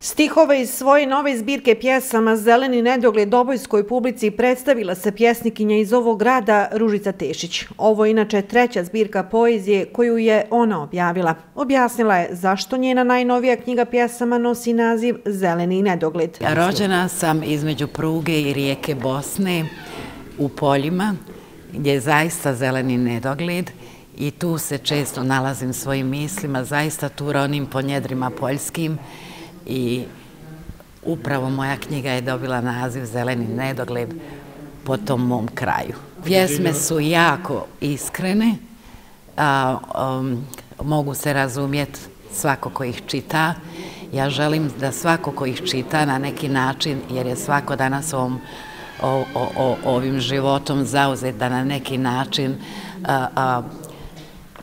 Stihove iz svoje nove zbirke pjesama Zeleni nedogled obojskoj publici predstavila se pjesnikinja iz ovog grada Ružica Tešić. Ovo je inače treća zbirka poezije koju je ona objavila. Objasnila je zašto njena najnovija knjiga pjesama nosi naziv Zeleni nedogled. Rođena sam između pruge i rijeke Bosne u poljima gdje je zaista zeleni nedogled i tu se često nalazim svojim mislima, zaista tu ronim po njedrima poljskim. I upravo moja knjiga je dobila naziv Zeleni nedogled po tom mom kraju. Pjesme su jako iskrene, mogu se razumjeti svako ko ih čita. Ja želim da svako ko ih čita na neki način, jer je svako danas ovim životom zauzet da na neki način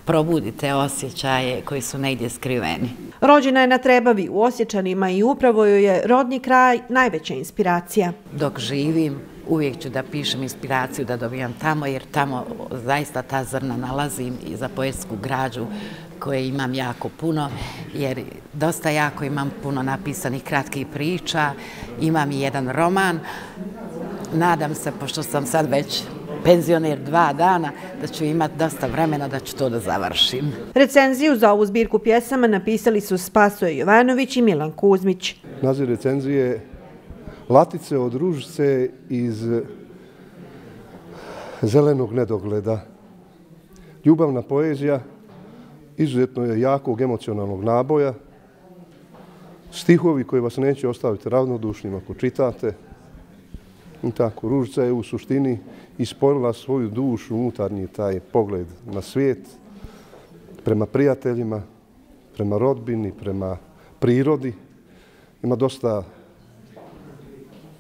probudite osjećaje koji su negdje skriveni. Rođena je na Trebavi u Osječanima i upravo joj je rodni kraj najveća inspiracija. Dok živim uvijek ću da pišem inspiraciju da dobijam tamo, jer tamo zaista ta zrna nalazim i za poetsku građu koje imam jako puno, jer dosta jako imam puno napisanih kratkih priča, imam i jedan roman. Nadam se, pošto sam sad već penzioner 2 dana, da ću imati dosta vremena da ću to da završim. Recenziju za ovu zbirku pjesama napisali su Spasoje Jovanović i Milan Kuzmić. Naziv recenzije Latice od ružice iz zelenog nedogleda. Ljubavna poezija, izuzetno je jakog emocionalnog naboja, stihovi koji vas neće ostaviti ravnodušnim ako čitate. I tako, ružica je u suštini ispojila svoju dušu, unutarnji taj pogled na svijet, prema prijateljima, prema rodbini, prema prirodi. Ima dosta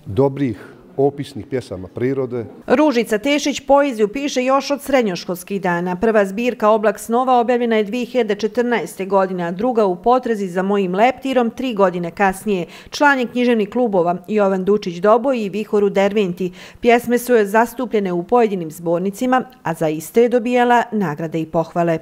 dobrih opisnih pjesama prirode. Ružica Tešić poeziju piše još od srednjoškolskih dana. Prva zbirka Oblak snova objavljena je 2014. godine, a druga U potrazi za mojim leptirom 3 godine kasnije. Član je književnih klubova Jovan Dučić-Doboj i Vihor u Derventi. Pjesme su joj zastupljene u pojedinim zbornicima, a za iste je dobijala nagrade i pohvale.